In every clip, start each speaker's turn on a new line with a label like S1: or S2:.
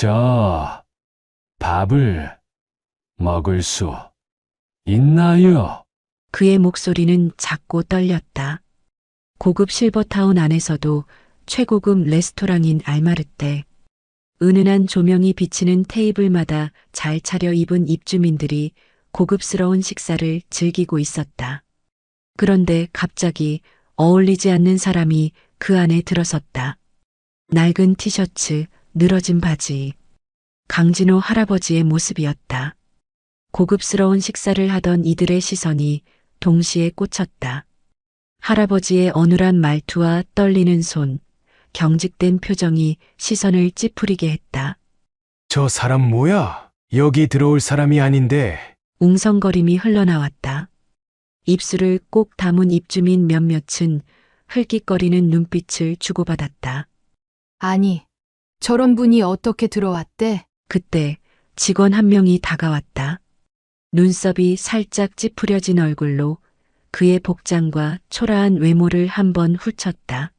S1: 저 밥을 먹을 수 있나요?
S2: 그의 목소리는 작고 떨렸다. 고급 실버타운 안에서도 최고급 레스토랑인 알마르떼. 은은한 조명이 비치는 테이블마다 잘 차려입은 입주민들이 고급스러운 식사를 즐기고 있었다. 그런데 갑자기 어울리지 않는 사람이 그 안에 들어섰다. 낡은 티셔츠, 늘어진 바지. 강진호 할아버지의 모습이었다. 고급스러운 식사를 하던 이들의 시선이 동시에 꽂혔다. 할아버지의 어눌한 말투와 떨리는 손, 경직된 표정이 시선을 찌푸리게 했다.
S3: 저 사람 뭐야? 여기 들어올 사람이 아닌데.
S2: 웅성거림이 흘러나왔다. 입술을 꼭 다문 입주민 몇몇은 흘깃거리는 눈빛을 주고받았다.
S4: 아니, 저런 분이 어떻게 들어왔대?
S2: 그때 직원 한 명이 다가왔다. 눈썹이 살짝 찌푸려진 얼굴로 그의 복장과 초라한 외모를 한번 훑쳤다.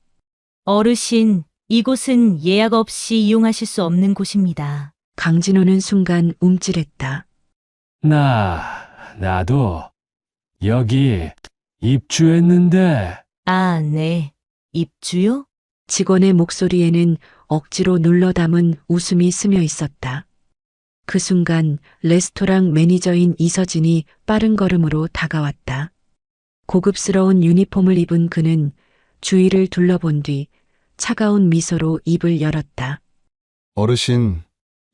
S5: 어르신, 이곳은 예약 없이 이용하실 수 없는 곳입니다.
S2: 강진호는 순간 움찔했다.
S1: 나도 여기 입주했는데.
S5: 아, 네. 입주요?
S2: 직원의 목소리에는 억지로 눌러 담은 웃음이 스며 있었다. 그 순간 레스토랑 매니저인 이서진이 빠른 걸음으로 다가왔다. 고급스러운 유니폼을 입은 그는 주위를 둘러본 뒤 차가운 미소로 입을 열었다.
S6: 어르신,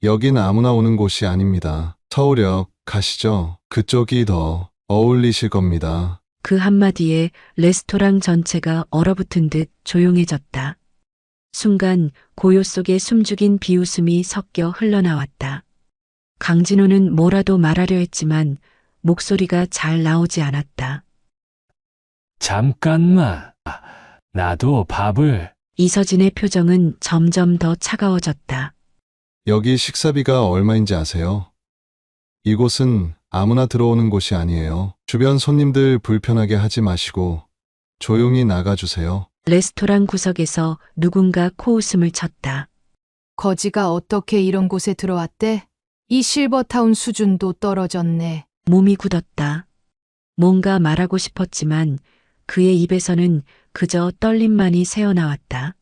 S6: 여긴 아무나 오는 곳이 아닙니다. 서울역 가시죠. 그쪽이 더 어울리실 겁니다.
S2: 그 한마디에 레스토랑 전체가 얼어붙은 듯 조용해졌다. 순간 고요 속에 숨죽인 비웃음이 섞여 흘러나왔다. 강진호는 뭐라도 말하려 했지만 목소리가 잘 나오지 않았다.
S1: 잠깐만. 나도 밥을.
S2: 이서진의 표정은 점점 더 차가워졌다.
S6: 여기 식사비가 얼마인지 아세요? 이곳은 아무나 들어오는 곳이 아니에요. 주변 손님들 불편하게 하지 마시고 조용히 나가주세요.
S2: 레스토랑 구석에서 누군가 코웃음을 쳤다.
S4: 거지가 어떻게 이런 곳에 들어왔대? 이 실버타운 수준도 떨어졌네.
S2: 몸이 굳었다. 뭔가 말하고 싶었지만 그의 입에서는 그저 떨림만이 새어나왔다.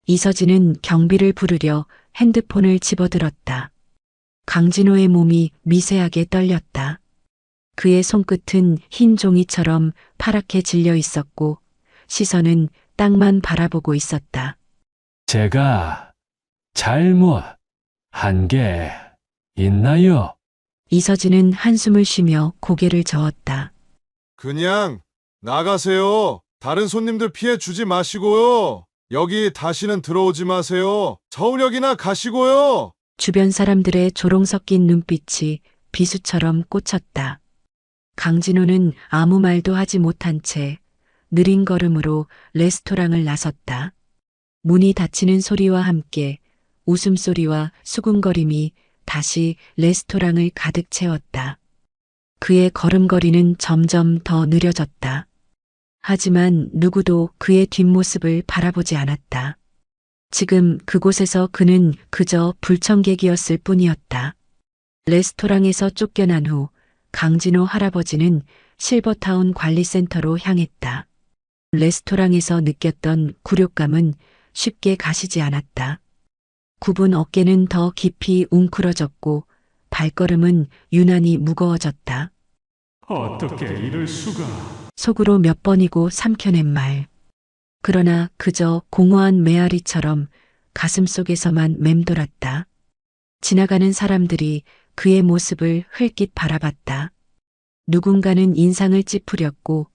S2: 이서진은 경비를 부르려 핸드폰을 집어들었다. 강진호의 몸이 미세하게 떨렸다. 그의 손끝은 흰 종이처럼 파랗게 질려 있었고 시선은 땅만 바라보고 있었다.
S1: 제가 잘못한 게 있나요?
S2: 이서진은 한숨을 쉬며 고개를 저었다.
S6: 그냥 나가세요. 다른 손님들 피해 주지 마시고요. 여기 다시는 들어오지 마세요. 서울역이나 가시고요.
S2: 주변 사람들의 조롱 섞인 눈빛이 비수처럼 꽂혔다. 강진호는 아무 말도 하지 못한 채 느린 걸음으로 레스토랑을 나섰다. 문이 닫히는 소리와 함께 웃음소리와 수군거림이 다시 레스토랑을 가득 채웠다. 그의 걸음걸이는 점점 더 느려졌다. 하지만 누구도 그의 뒷모습을 바라보지 않았다. 지금 그곳에서 그는 그저 불청객이었을 뿐이었다. 레스토랑에서 쫓겨난 후 강진호 할아버지는 실버타운 관리센터로 향했다. 레스토랑에서 느꼈던 굴욕감은 쉽게 가시지 않았다. 굽은 어깨는 더 깊이 웅크러졌고 발걸음은 유난히 무거워졌다.
S1: 어떻게 이럴 수가.
S2: 속으로 몇 번이고 삼켜낸 말. 그러나 그저 공허한 메아리처럼 가슴속에서만 맴돌았다. 지나가는 사람들이 그의 모습을 흘낏 바라봤다. 누군가는 인상을 찌푸렸고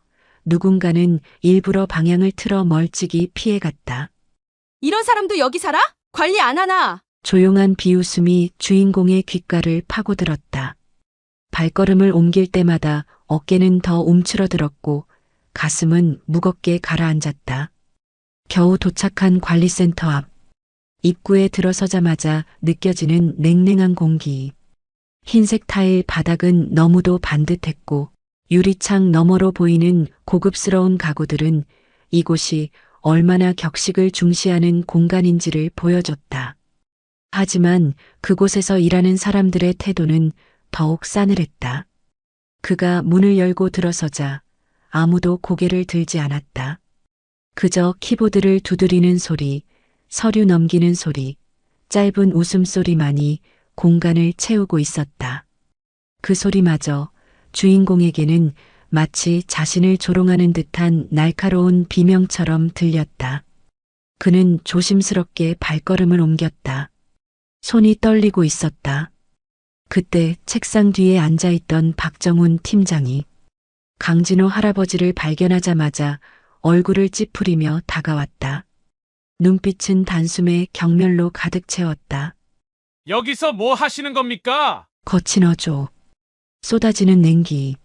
S2: 누군가는 일부러 방향을 틀어 멀찍이 피해갔다.
S7: 이런 사람도 여기 살아? 관리 안 하나?
S2: 조용한 비웃음이 주인공의 귓가를 파고들었다. 발걸음을 옮길 때마다 어깨는 더 움츠러들었고 가슴은 무겁게 가라앉았다. 겨우 도착한 관리센터 앞. 입구에 들어서자마자 느껴지는 냉랭한 공기. 흰색 타일 바닥은 너무도 반듯했고 유리창 너머로 보이는 고급스러운 가구들은 이곳이 얼마나 격식을 중시하는 공간인지를 보여줬다. 하지만 그곳에서 일하는 사람들의 태도는 더욱 싸늘했다. 그가 문을 열고 들어서자 아무도 고개를 들지 않았다. 그저 키보드를 두드리는 소리, 서류 넘기는 소리, 짧은 웃음소리만이 공간을 채우고 있었다. 그 소리마저 주인공에게는 마치 자신을 조롱하는 듯한 날카로운 비명처럼 들렸다. 그는 조심스럽게 발걸음을 옮겼다. 손이 떨리고 있었다. 그때 책상 뒤에 앉아있던 박정훈 팀장이 강진호 할아버지를 발견하자마자 얼굴을 찌푸리며 다가왔다. 눈빛은 단숨에 경멸로 가득 채웠다.
S1: 여기서 뭐 하시는 겁니까?
S2: 거친 어조, 쏟아지는 냉기.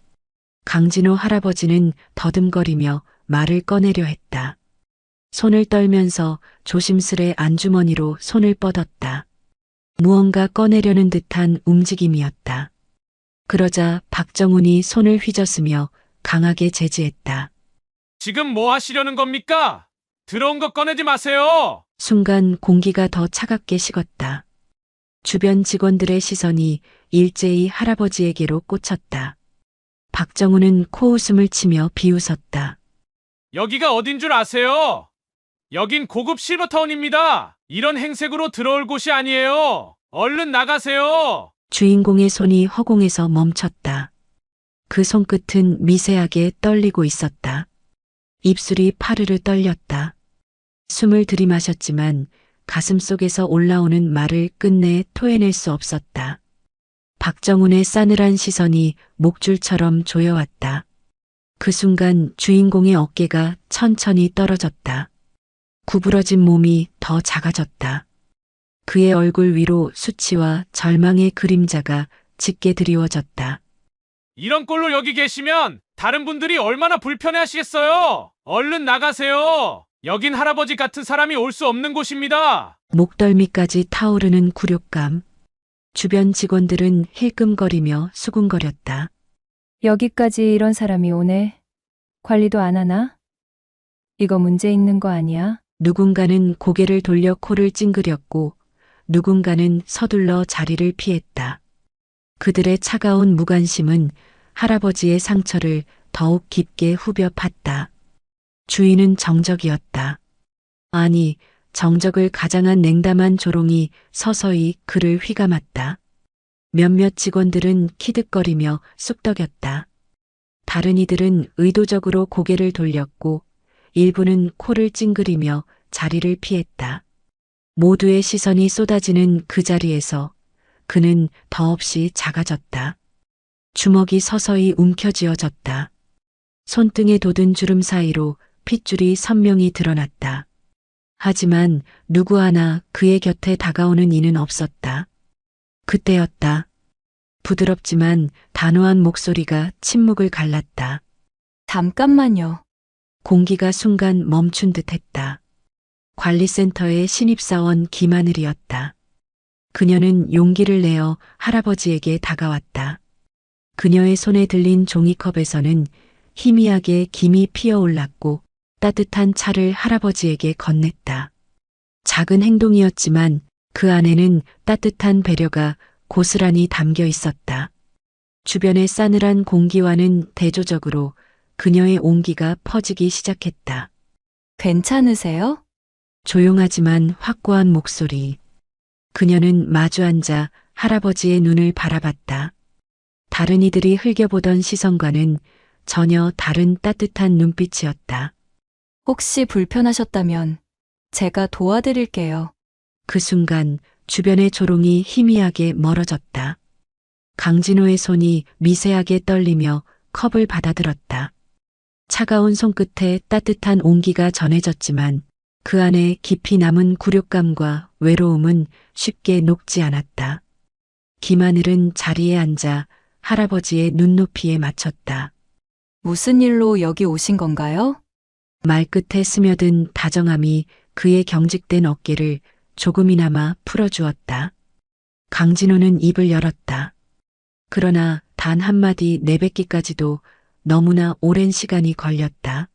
S2: 강진호 할아버지는 더듬거리며 말을 꺼내려 했다. 손을 떨면서 조심스레 안주머니로 손을 뻗었다. 무언가 꺼내려는 듯한 움직임이었다. 그러자 박정훈이 손을 휘저으며 강하게 제지했다.
S1: 지금 뭐 하시려는 겁니까? 들어온 거 꺼내지 마세요.
S2: 순간 공기가 더 차갑게 식었다. 주변 직원들의 시선이 일제히 할아버지에게로 꽂혔다. 박정훈은 코웃음을 치며 비웃었다.
S1: 여기가 어딘 줄 아세요? 여긴 고급 실버타운입니다. 이런 행색으로 들어올 곳이 아니에요. 얼른 나가세요.
S2: 주인공의 손이 허공에서 멈췄다. 그 손끝은 미세하게 떨리고 있었다. 입술이 파르르 떨렸다. 숨을 들이마셨지만 가슴 속에서 올라오는 말을 끝내 토해낼 수 없었다. 박정훈의 싸늘한 시선이 목줄처럼 조여왔다. 그 순간 주인공의 어깨가 천천히 떨어졌다. 구부러진 몸이 더 작아졌다. 그의 얼굴 위로 수치와 절망의 그림자가 짙게 드리워졌다.
S1: 이런 꼴로 여기 계시면 다른 분들이 얼마나 불편해하시겠어요. 얼른 나가세요. 여긴 할아버지 같은 사람이 올 수 없는 곳입니다.
S2: 목덜미까지 타오르는 굴욕감. 주변 직원들은 힐끔거리며 수군거렸다.
S8: 여기까지 이런 사람이 오네. 관리도 안 하나? 이거 문제 있는 거 아니야?
S2: 누군가는 고개를 돌려 코를 찡그렸고 누군가는 서둘러 자리를 피했다. 그들의 차가운 무관심은 할아버지의 상처를 더욱 깊게 후벼 팠다. 주인은 정적이었다. 아니, 정적을 가장한 냉담한 조롱이 서서히 그를 휘감았다. 몇몇 직원들은 키득거리며 쑥덕였다. 다른 이들은 의도적으로 고개를 돌렸고 일부는 코를 찡그리며 자리를 피했다. 모두의 시선이 쏟아지는 그 자리에서 그는 더없이 작아졌다. 주먹이 서서히 움켜쥐어졌다. 손등에 돋은 주름 사이로 핏줄이 선명히 드러났다. 하지만 누구 하나 그의 곁에 다가오는 이는 없었다. 그때였다. 부드럽지만 단호한 목소리가 침묵을 갈랐다.
S8: 잠깐만요.
S2: 공기가 순간 멈춘 듯했다. 관리센터의 신입사원 김하늘이었다. 그녀는 용기를 내어 할아버지에게 다가왔다. 그녀의 손에 들린 종이컵에서는 희미하게 김이 피어올랐고 따뜻한 차를 할아버지에게 건넸다. 작은 행동이었지만 그 안에는 따뜻한 배려가 고스란히 담겨 있었다. 주변의 싸늘한 공기와는 대조적으로 그녀의 온기가 퍼지기 시작했다.
S8: 괜찮으세요?
S2: 조용하지만 확고한 목소리. 그녀는 마주 앉아 할아버지의 눈을 바라봤다. 다른 이들이 흘겨보던 시선과는 전혀 다른 따뜻한 눈빛이었다.
S8: 혹시 불편하셨다면 제가 도와드릴게요.
S2: 그 순간 주변의 조롱이 희미하게 멀어졌다. 강진호의 손이 미세하게 떨리며 컵을 받아들었다. 차가운 손끝에 따뜻한 온기가 전해졌지만 그 안에 깊이 남은 굴욕감과 외로움은 쉽게 녹지 않았다. 김하늘은 자리에 앉아 할아버지의 눈높이에 맞췄다.
S8: 무슨 일로 여기 오신 건가요?
S2: 말끝에 스며든 다정함이 그의 경직된 어깨를 조금이나마 풀어주었다. 강진호는 입을 열었다. 그러나 단 한마디 내뱉기까지도 너무나 오랜 시간이 걸렸다.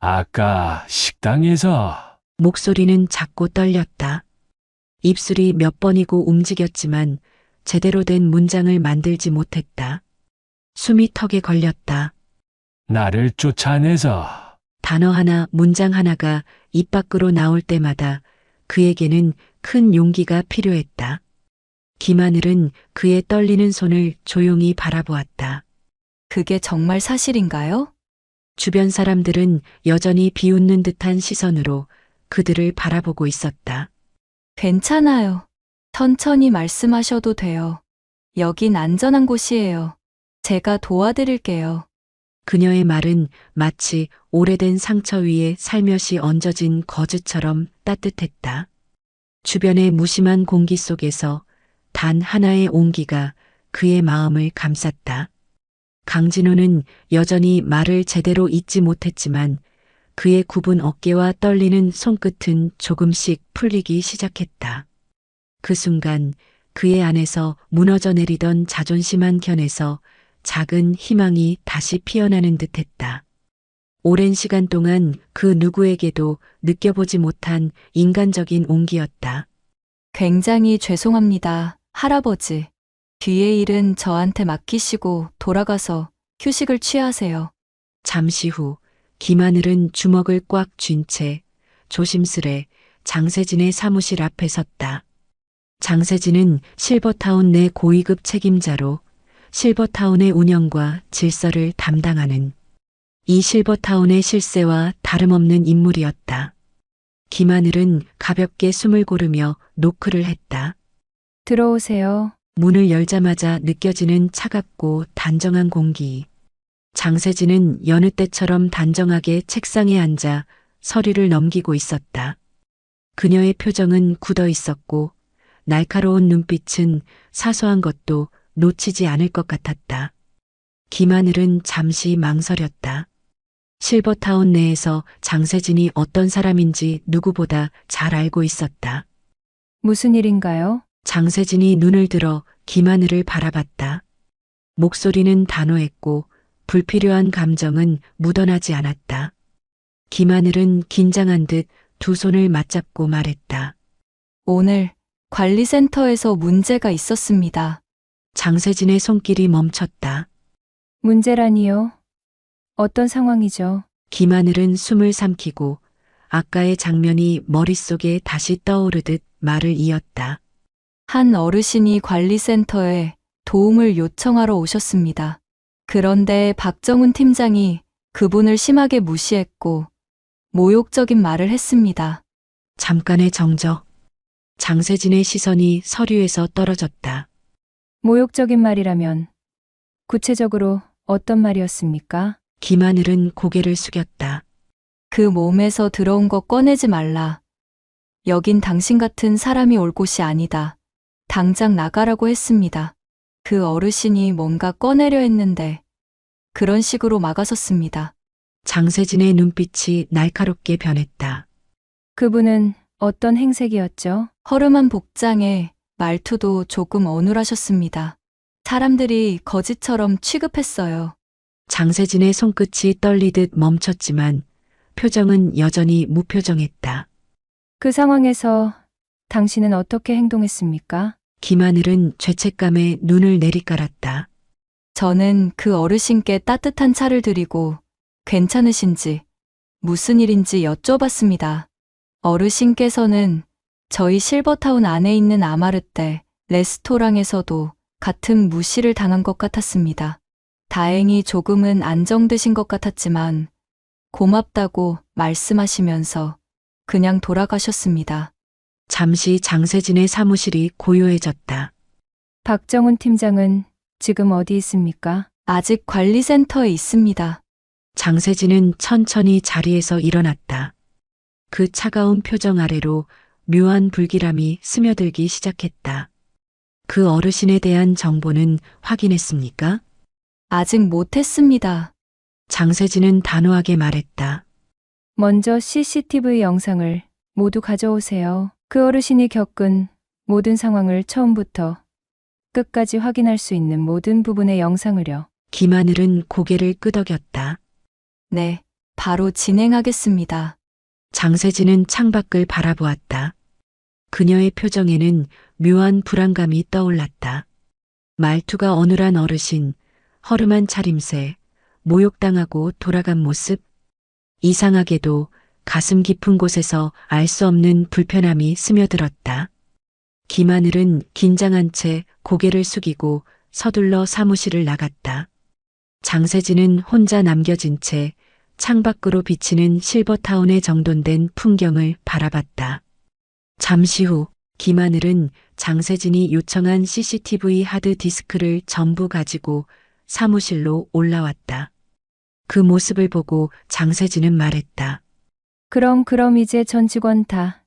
S1: 아까 식당에서
S2: 목소리는 작고 떨렸다. 입술이 몇 번이고 움직였지만 제대로 된 문장을 만들지 못했다. 숨이 턱에 걸렸다.
S3: 나를 쫓아내서
S2: 단어 하나, 문장 하나가 입 밖으로 나올 때마다 그에게는 큰 용기가 필요했다. 김하늘은 그의 떨리는 손을 조용히 바라보았다.
S7: 그게 정말 사실인가요?
S2: 주변 사람들은 여전히 비웃는 듯한 시선으로 그들을 바라보고 있었다.
S7: 괜찮아요. 천천히 말씀하셔도 돼요. 여긴 안전한 곳이에요. 제가 도와드릴게요.
S2: 그녀의 말은 마치 오래된 상처 위에 살며시 얹어진 거즈처럼 따뜻했다. 주변의 무심한 공기 속에서 단 하나의 온기가 그의 마음을 감쌌다. 강진호는 여전히 말을 제대로 잇지 못했지만 그의 굽은 어깨와 떨리는 손끝은 조금씩 풀리기 시작했다. 그 순간 그의 안에서 무너져 내리던 자존심 한 켠에서 작은 희망이 다시 피어나는 듯했다. 오랜 시간 동안 그 누구에게도 느껴보지 못한 인간적인 온기였다.
S7: 굉장히 죄송합니다, 할아버지. 뒤의 일은 저한테 맡기시고 돌아가서 휴식을 취하세요.
S2: 잠시 후 김하늘은 주먹을 꽉 쥔 채 조심스레 장세진의 사무실 앞에 섰다. 장세진은 실버타운 내 고위급 책임자로 실버타운의 운영과 질서를 담당하는 이 실버타운의 실세와 다름없는 인물이었다. 김하늘은 가볍게 숨을 고르며 노크를 했다.
S8: 들어오세요.
S2: 문을 열자마자 느껴지는 차갑고 단정한 공기. 장세진은 여느 때처럼 단정하게 책상에 앉아 서류를 넘기고 있었다. 그녀의 표정은 굳어 있었고 날카로운 눈빛은 사소한 것도 놓치지 않을 것 같았다. 김하늘은 잠시 망설였다. 실버타운 내에서 장세진이 어떤 사람인지 누구보다 잘 알고 있었다.
S8: 무슨 일인가요?
S2: 장세진이 눈을 들어 김하늘을 바라봤다. 목소리는 단호했고 불필요한 감정은 묻어나지 않았다. 김하늘은 긴장한 듯 두 손을 맞잡고 말했다.
S7: 오늘 관리센터에서 문제가 있었습니다.
S2: 장세진의 손길이 멈췄다.
S8: 문제라니요? 어떤 상황이죠?
S2: 김하늘은 숨을 삼키고 아까의 장면이 머릿속에 다시 떠오르듯 말을 이었다.
S7: 한 어르신이 관리센터에 도움을 요청하러 오셨습니다. 그런데 박정훈 팀장이 그분을 심하게 무시했고 모욕적인 말을 했습니다.
S2: 잠깐의 정적. 장세진의 시선이 서류에서 떨어졌다.
S8: 모욕적인 말이라면 구체적으로 어떤 말이었습니까?
S2: 김하늘은 고개를 숙였다.
S7: 그 몸에서 들어온 거 꺼내지 말라. 여긴 당신 같은 사람이 올 곳이 아니다. 당장 나가라고 했습니다. 그 어르신이 뭔가 꺼내려 했는데 그런 식으로 막아섰습니다.
S2: 장세진의 눈빛이 날카롭게 변했다.
S8: 그분은 어떤 행색이었죠?
S7: 허름한 복장에 말투도 조금 어눌하셨습니다. 사람들이 거지처럼 취급했어요.
S2: 장세진의 손끝이 떨리듯 멈췄지만 표정은 여전히 무표정했다.
S8: 그 상황에서 당신은 어떻게 행동했습니까?
S2: 김하늘은 죄책감에 눈을 내리깔았다.
S7: 저는 그 어르신께 따뜻한 차를 드리고 괜찮으신지 무슨 일인지 여쭤봤습니다. 어르신께서는 저희 실버타운 안에 있는 아마르떼 레스토랑에서도 같은 무시를 당한 것 같았습니다. 다행히 조금은 안정되신 것 같았지만 고맙다고 말씀하시면서 그냥 돌아가셨습니다.
S2: 잠시 장세진의 사무실이 고요해졌다.
S8: 박정훈 팀장은 지금 어디 있습니까?
S7: 아직 관리센터에 있습니다.
S2: 장세진은 천천히 자리에서 일어났다. 그 차가운 표정 아래로 묘한 불길함이 스며들기 시작했다. 그 어르신에 대한 정보는 확인했습니까?
S7: 아직 못했습니다.
S2: 장세진은 단호하게 말했다.
S8: 먼저 CCTV 영상을 모두 가져오세요. 그 어르신이 겪은 모든 상황을 처음부터 끝까지 확인할 수 있는 모든 부분의 영상을요.
S2: 김하늘은 고개를 끄덕였다.
S7: 네, 바로 진행하겠습니다.
S2: 장세진은 창밖을 바라보았다. 그녀의 표정에는 묘한 불안감이 떠올랐다. 말투가 어눌한 어르신, 허름한 차림새, 모욕당하고 돌아간 모습. 이상하게도 가슴 깊은 곳에서 알 수 없는 불편함이 스며들었다. 김하늘은 긴장한 채 고개를 숙이고 서둘러 사무실을 나갔다. 장세진은 혼자 남겨진 채 창밖으로 비치는 실버타운에 정돈된 풍경을 바라봤다. 잠시 후 김하늘은 장세진이 요청한 CCTV 하드 디스크를 전부 가지고 사무실로 올라왔다. 그 모습을 보고 장세진은 말했다.
S8: 그럼 이제 전 직원 다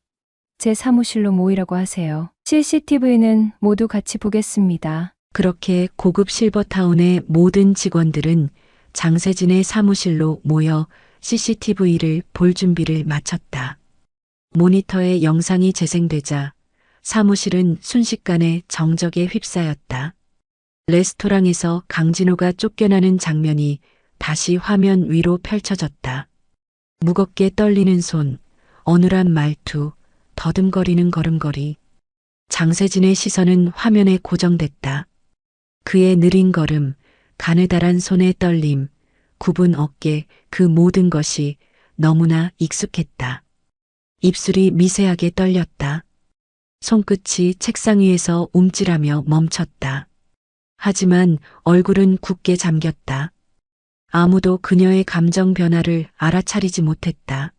S8: 제 사무실로 모이라고 하세요. CCTV는 모두 같이 보겠습니다.
S2: 그렇게 고급 실버타운의 모든 직원들은 장세진의 사무실로 모여 CCTV를 볼 준비를 마쳤다. 모니터에 영상이 재생되자 사무실은 순식간에 정적에 휩싸였다. 레스토랑에서 강진호가 쫓겨나는 장면이 다시 화면 위로 펼쳐졌다. 무겁게 떨리는 손, 어눌한 말투, 더듬거리는 걸음걸이. 장세진의 시선은 화면에 고정됐다. 그의 느린 걸음, 가느다란 손의 떨림, 굽은 어깨, 그 모든 것이 너무나 익숙했다. 입술이 미세하게 떨렸다. 손끝이 책상 위에서 움찔하며 멈췄다. 하지만 얼굴은 굳게 잠겼다. 아무도 그녀의 감정 변화를 알아차리지 못했다.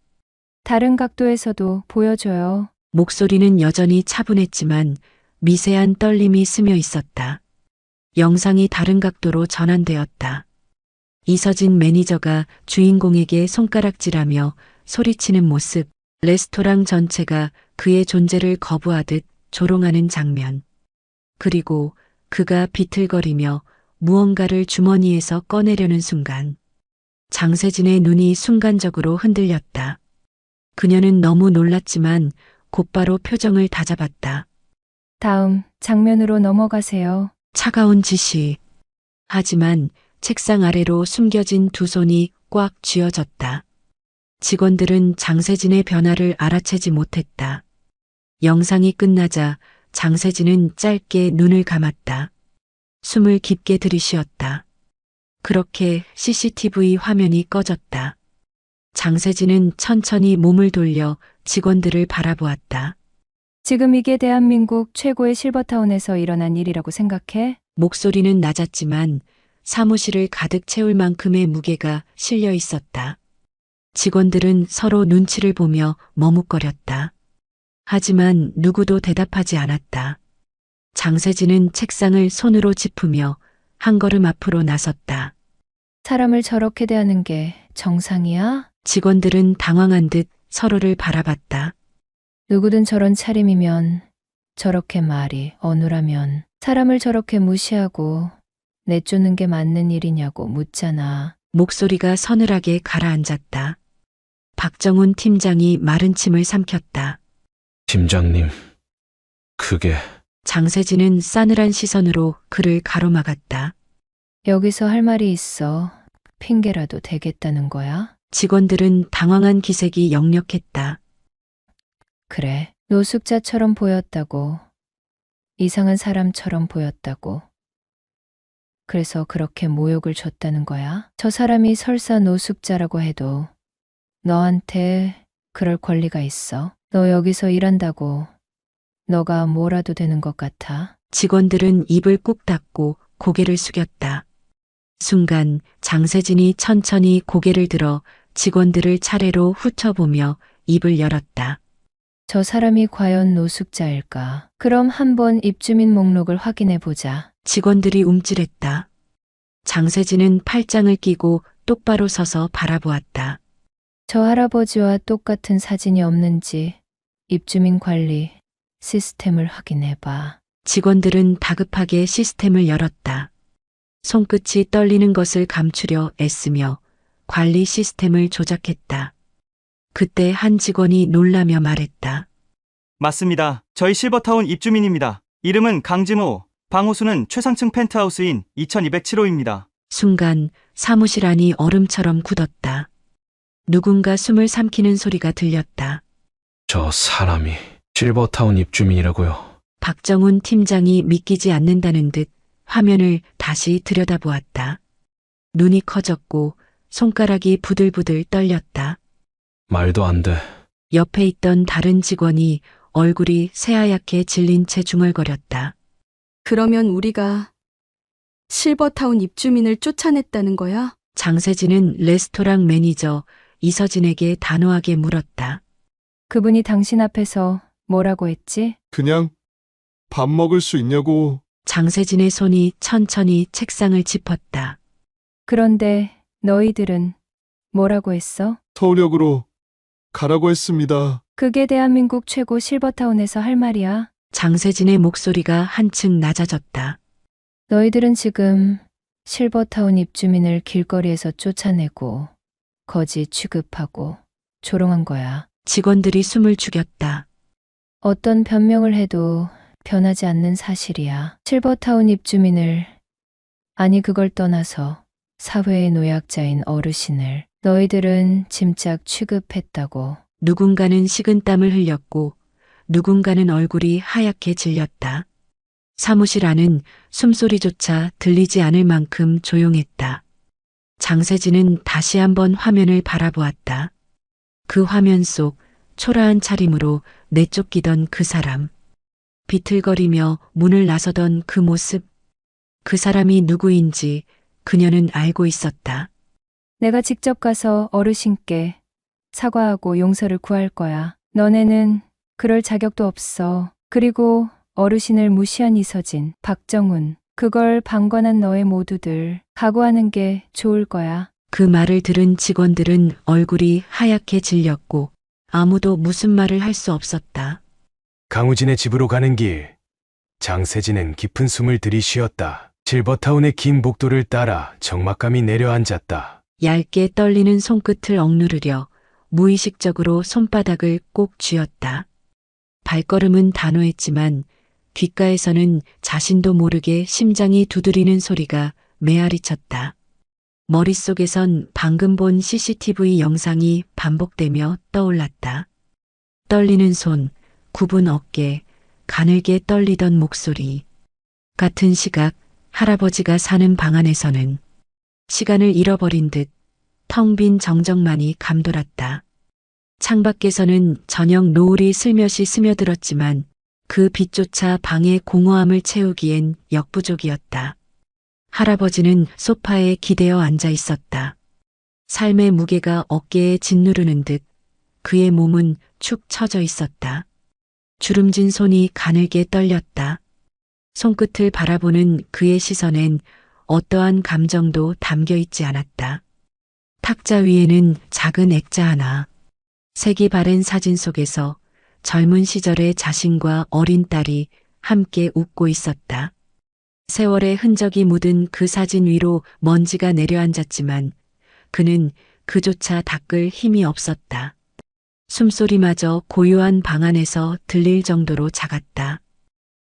S8: 다른 각도에서도 보여줘요.
S2: 목소리는 여전히 차분했지만 미세한 떨림이 스며 있었다. 영상이 다른 각도로 전환되었다. 이서진 매니저가 주인공에게 손가락질하며 소리치는 모습, 레스토랑 전체가 그의 존재를 거부하듯 조롱하는 장면. 그리고 그가 비틀거리며 무언가를 주머니에서 꺼내려는 순간, 장세진의 눈이 순간적으로 흔들렸다. 그녀는 너무 놀랐지만 곧바로 표정을 다잡았다.
S8: 다음 장면으로 넘어가세요.
S2: 차가운 지시. 하지만 책상 아래로 숨겨진 두 손이 꽉 쥐어졌다. 직원들은 장세진의 변화를 알아채지 못했다. 영상이 끝나자 장세진은 짧게 눈을 감았다. 숨을 깊게 들이쉬었다. 그렇게 CCTV 화면이 꺼졌다. 장세진은 천천히 몸을 돌려 직원들을 바라보았다.
S8: 지금 이게 대한민국 최고의 실버타운에서 일어난 일이라고 생각해?
S2: 목소리는 낮았지만 사무실을 가득 채울 만큼의 무게가 실려 있었다. 직원들은 서로 눈치를 보며 머뭇거렸다. 하지만 누구도 대답하지 않았다. 장세진은 책상을 손으로 짚으며 한 걸음 앞으로 나섰다.
S8: 사람을 저렇게 대하는 게 정상이야?
S2: 직원들은 당황한 듯 서로를 바라봤다.
S8: 누구든 저런 차림이면, 저렇게 말이 어눌하면, 사람을 저렇게 무시하고 내쫓는 게 맞는 일이냐고 묻잖아.
S2: 목소리가 서늘하게 가라앉았다. 박정훈 팀장이 마른 침을 삼켰다.
S3: 팀장님, 그게
S2: 장세진은 싸늘한 시선으로 그를 가로막았다.
S8: 여기서 할 말이 있어. 핑계라도 대겠다는 거야?
S2: 직원들은 당황한 기색이 역력했다.
S8: 그래, 노숙자처럼 보였다고. 이상한 사람처럼 보였다고. 그래서 그렇게 모욕을 줬다는 거야? 저 사람이 설사 노숙자라고 해도 너한테 그럴 권리가 있어? 너 여기서 일한다고 너가 뭐라도 되는 것 같아?
S2: 직원들은 입을 꾹 닫고 고개를 숙였다. 순간 장세진이 천천히 고개를 들어 직원들을 차례로 훑어보며 입을 열었다.
S8: 저 사람이 과연 노숙자일까? 그럼 한번 입주민 목록을 확인해 보자.
S2: 직원들이 움찔했다. 장세진은 팔짱을 끼고 똑바로 서서 바라보았다.
S8: 저 할아버지와 똑같은 사진이 없는지 입주민 관리 시스템을 확인해 봐.
S2: 직원들은 다급하게 시스템을 열었다. 손끝이 떨리는 것을 감추려 애쓰며 관리 시스템을 조작했다. 그때 한 직원이 놀라며 말했다.
S9: 맞습니다. 저희 실버타운 입주민입니다. 이름은 강진호, 방호수는 최상층 펜트하우스인 2207호입니다.
S2: 순간 사무실 안이 얼음처럼 굳었다. 누군가 숨을 삼키는 소리가 들렸다.
S3: 저 사람이 실버타운 입주민이라고요.
S2: 박정훈 팀장이 믿기지 않는다는 듯 화면을 다시 들여다보았다. 눈이 커졌고 손가락이 부들부들 떨렸다.
S3: 말도 안 돼.
S2: 옆에 있던 다른 직원이 얼굴이 새하얗게 질린 채 중얼거렸다.
S10: 그러면 우리가 실버타운 입주민을 쫓아냈다는 거야?
S2: 장세진은 레스토랑 매니저 이서진에게 단호하게 물었다.
S8: 그분이 당신 앞에서 뭐라고 했지?
S6: 그냥 밥 먹을 수 있냐고.
S2: 장세진의 손이 천천히 책상을 짚었다.
S8: 그런데 너희들은 뭐라고 했어?
S6: 서울역으로 가라고 했습니다.
S8: 그게 대한민국 최고 실버타운에서 할 말이야.
S2: 장세진의 목소리가 한층 낮아졌다.
S8: 너희들은 지금 실버타운 입주민을 길거리에서 쫓아내고 거지 취급하고 조롱한 거야.
S2: 직원들이 숨을 죽였다.
S8: 어떤 변명을 해도 변하지 않는 사실이야. 실버타운 입주민을, 아니 그걸 떠나서 사회의 노약자인 어르신을 너희들은 짐짝 취급했다고.
S2: 누군가는 식은땀을 흘렸고 누군가는 얼굴이 하얗게 질렸다. 사무실 안은 숨소리조차 들리지 않을 만큼 조용했다. 장세진은 다시 한번 화면을 바라보았다. 그 화면 속 초라한 차림으로 내쫓기던 그 사람. 비틀거리며 문을 나서던 그 모습. 그 사람이 누구인지 그녀는 알고 있었다.
S8: 내가 직접 가서 어르신께 사과하고 용서를 구할 거야. 너네는 그럴 자격도 없어. 그리고 어르신을 무시한 이서진, 박정훈, 그걸 방관한 너의 모두들 각오하는 게 좋을 거야.
S2: 그 말을 들은 직원들은 얼굴이 하얗게 질렸고 아무도 무슨 말을 할 수 없었다.
S3: 강우진의 집으로 가는 길. 장세진은 깊은 숨을 들이쉬었다. 실버타운의 긴 복도를 따라 적막감이 내려앉았다.
S2: 얇게 떨리는 손끝을 억누르려 무의식적으로 손바닥을 꼭 쥐었다. 발걸음은 단호했지만 귓가에서는 자신도 모르게 심장이 두드리는 소리가 메아리쳤다. 머릿속에선 방금 본 CCTV 영상이 반복되며 떠올랐다. 떨리는 손, 굽은 어깨, 가늘게 떨리던 목소리. 같은 시각 할아버지가 사는 방 안에서는 시간을 잃어버린 듯 텅 빈 정적만이 감돌았다. 창밖에서는 저녁 노을이 슬며시 스며들었지만 그 빛조차 방의 공허함을 채우기엔 역부족이었다. 할아버지는 소파에 기대어 앉아 있었다. 삶의 무게가 어깨에 짓누르는 듯 그의 몸은 축 처져 있었다. 주름진 손이 가늘게 떨렸다. 손끝을 바라보는 그의 시선엔 어떠한 감정도 담겨 있지 않았다. 탁자 위에는 작은 액자 하나. 색이 바랜 사진 속에서 젊은 시절의 자신과 어린 딸이 함께 웃고 있었다. 세월의 흔적이 묻은 그 사진 위로 먼지가 내려앉았지만 그는 그조차 닦을 힘이 없었다. 숨소리마저 고요한 방 안에서 들릴 정도로 작았다.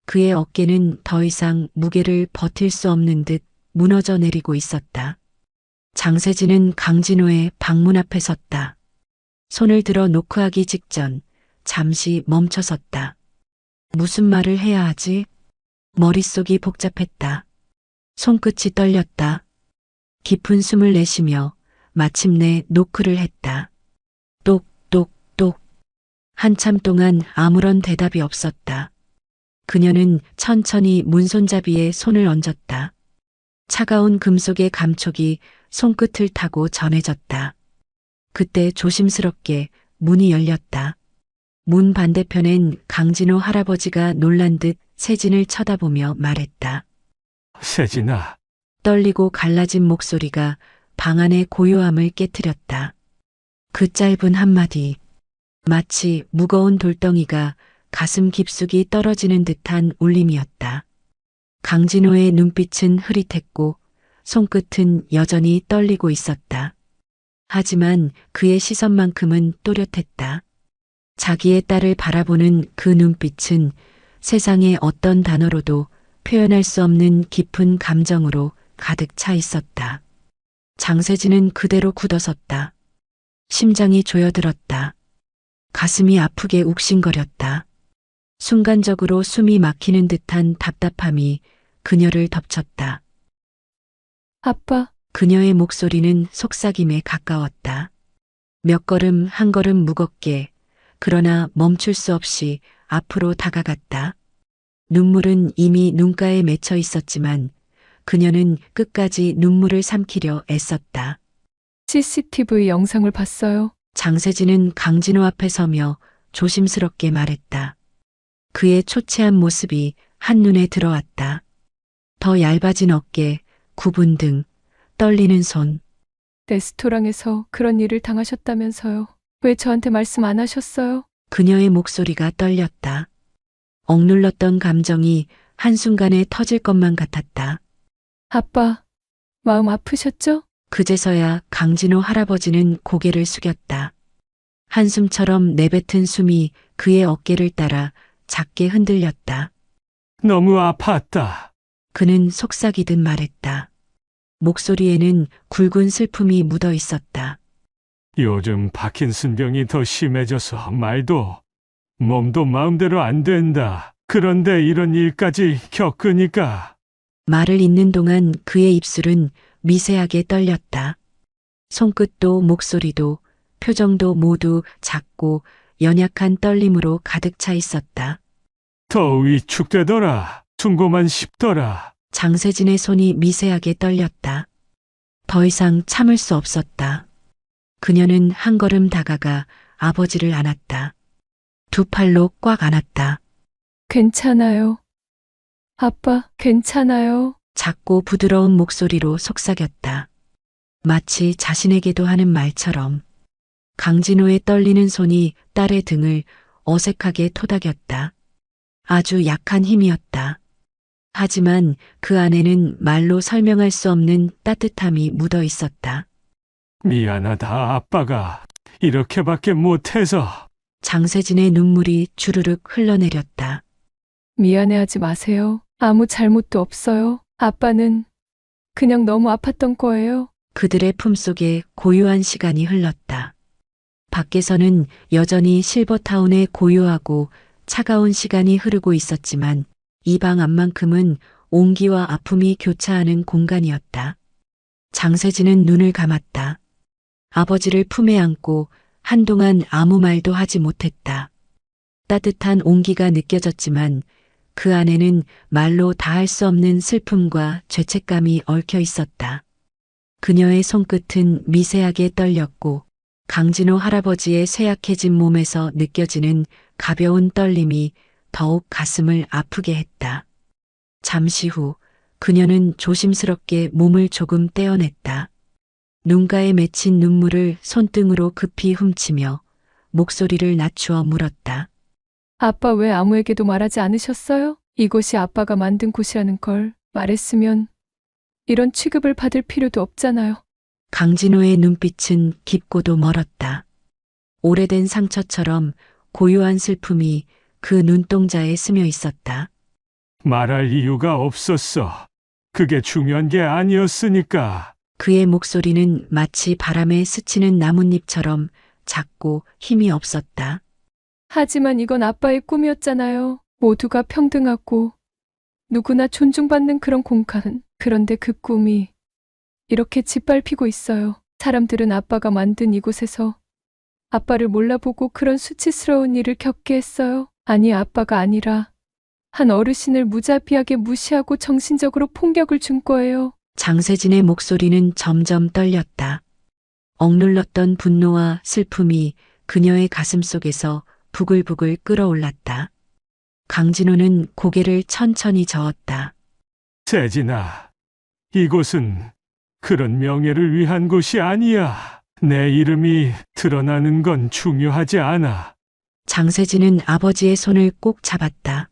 S2: 그의 어깨는 더 이상 무게를 버틸 수 없는 듯 무너져 내리고 있었다. 장세진은 강진호의 방문 앞에 섰다. 손을 들어 노크하기 직전 잠시 멈춰섰다. 무슨 말을 해야 하지? 머릿속이 복잡했다. 손끝이 떨렸다. 깊은 숨을 내쉬며 마침내 노크를 했다. 똑똑똑. 한참 동안 아무런 대답이 없었다. 그녀는 천천히 문손잡이에 손을 얹었다. 차가운 금속의 감촉이 손끝을 타고 전해졌다. 그때 조심스럽게 문이 열렸다. 문 반대편엔 강진호 할아버지가 놀란 듯 세진을 쳐다보며 말했다.
S3: 세진아.
S2: 떨리고 갈라진 목소리가 방 안의 고요함을 깨트렸다. 그 짧은 한마디, 마치 무거운 돌덩이가 가슴 깊숙이 떨어지는 듯한 울림이었다. 강진호의 눈빛은 흐릿했고 손끝은 여전히 떨리고 있었다. 하지만 그의 시선만큼은 또렷했다. 자기의 딸을 바라보는 그 눈빛은 세상의 어떤 단어로도 표현할 수 없는 깊은 감정으로 가득 차 있었다. 장세진은 그대로 굳어섰다. 심장이 조여들었다. 가슴이 아프게 욱신거렸다. 순간적으로 숨이 막히는 듯한 답답함이 그녀를 덮쳤다.
S8: 아빠,
S2: 그녀의 목소리는 속삭임에 가까웠다. 몇 걸음 한 걸음 무겁게, 그러나 멈출 수 없이 앞으로 다가갔다. 눈물은 이미 눈가에 맺혀 있었지만 그녀는 끝까지 눈물을 삼키려 애썼다.
S8: CCTV 영상을 봤어요.
S2: 장세진은 강진호 앞에 서며 조심스럽게 말했다. 그의 초췌한 모습이 한눈에 들어왔다. 더 얇아진 어깨, 굽은 등, 떨리는 손.
S8: 레스토랑에서 그런 일을 당하셨다면서요. 왜 저한테 말씀 안 하셨어요?
S2: 그녀의 목소리가 떨렸다. 억눌렀던 감정이 한순간에 터질 것만 같았다.
S8: 아빠, 마음 아프셨죠?
S2: 그제서야 강진호 할아버지는 고개를 숙였다. 한숨처럼 내뱉은 숨이 그의 어깨를 따라 작게 흔들렸다.
S1: 너무 아팠다.
S2: 그는 속삭이듯 말했다. 목소리에는 굵은 슬픔이 묻어 있었다.
S1: 요즘 파킨슨병이 더 심해져서 말도 몸도 마음대로 안 된다. 그런데 이런 일까지 겪으니까.
S2: 말을 잇는 동안 그의 입술은 미세하게 떨렸다. 손끝도 목소리도 표정도 모두 작고 연약한 떨림으로 가득 차 있었다.
S1: 더 위축되더라. 충고만 싶더라.
S2: 장세진의 손이 미세하게 떨렸다. 더 이상 참을 수 없었다. 그녀는 한 걸음 다가가 아버지를 안았다. 두 팔로 꽉 안았다.
S8: 괜찮아요. 아빠, 괜찮아요.
S2: 작고 부드러운 목소리로 속삭였다. 마치 자신에게도 하는 말처럼. 강진호의 떨리는 손이 딸의 등을 어색하게 토닥였다. 아주 약한 힘이었다. 하지만 그 안에는 말로 설명할 수 없는 따뜻함이 묻어 있었다.
S1: 미안하다, 아빠가 이렇게밖에 못해서.
S2: 장세진의 눈물이 주르륵 흘러내렸다.
S8: 미안해하지 마세요. 아무 잘못도 없어요. 아빠는 그냥 너무 아팠던 거예요.
S2: 그들의 품속에 고요한 시간이 흘렀다. 밖에서는 여전히 실버타운의 고요하고 차가운 시간이 흐르고 있었지만 이 방 안만큼은 온기와 아픔이 교차하는 공간이었다. 장세진은 눈을 감았다. 아버지를 품에 안고 한동안 아무 말도 하지 못했다. 따뜻한 온기가 느껴졌지만 그 안에는 말로 다할 수 없는 슬픔과 죄책감이 얽혀 있었다. 그녀의 손끝은 미세하게 떨렸고 강진호 할아버지의 쇠약해진 몸에서 느껴지는 가벼운 떨림이 더욱 가슴을 아프게 했다. 잠시 후 그녀는 조심스럽게 몸을 조금 떼어냈다. 눈가에 맺힌 눈물을 손등으로 급히 훔치며 목소리를 낮추어 물었다.
S8: 아빠 왜 아무에게도 말하지 않으셨어요? 이곳이 아빠가 만든 곳이라는 걸 말했으면 이런 취급을 받을 필요도 없잖아요.
S2: 강진호의 눈빛은 깊고도 멀었다. 오래된 상처처럼 고요한 슬픔이 그 눈동자에 스며 있었다.
S1: 말할 이유가 없었어. 그게 중요한 게 아니었으니까.
S2: 그의 목소리는 마치 바람에 스치는 나뭇잎처럼 작고 힘이 없었다.
S8: 하지만 이건 아빠의 꿈이었잖아요. 모두가 평등하고 누구나 존중받는 그런 공간. 그런데 그 꿈이 이렇게 짓밟히고 있어요. 사람들은 아빠가 만든 이곳에서 아빠를 몰라보고 그런 수치스러운 일을 겪게 했어요. 아니, 아빠가 아니라 한 어르신을 무자비하게 무시하고 정신적으로 폭력을 준 거예요.
S2: 장세진의 목소리는 점점 떨렸다. 억눌렀던 분노와 슬픔이 그녀의 가슴 속에서 부글부글 끓어올랐다. 강진호는 고개를 천천히 저었다.
S1: 세진아, 이곳은 그런 명예를 위한 곳이 아니야. 내 이름이 드러나는 건 중요하지 않아.
S2: 장세진은 아버지의 손을 꼭 잡았다.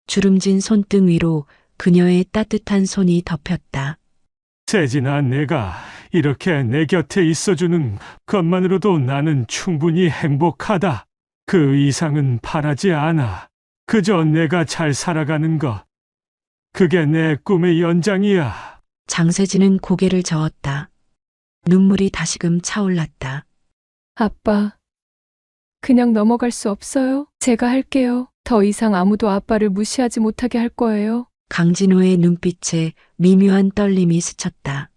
S2: 주름진 손등 위로 그녀의 따뜻한 손이 덮였다.
S1: 세진아, 내가 이렇게 내 곁에 있어주는 것만으로도 나는 충분히 행복하다. 그 이상은 바라지 않아. 그저 내가 잘 살아가는 것. 그게 내 꿈의 연장이야.
S2: 장세진은 고개를 저었다. 눈물이 다시금 차올랐다.
S8: 아빠, 그냥 넘어갈 수 없어요? 제가 할게요. 더 이상 아무도 아빠를 무시하지 못하게 할 거예요.
S2: 강진호의 눈빛에 미묘한 떨림이 스쳤다.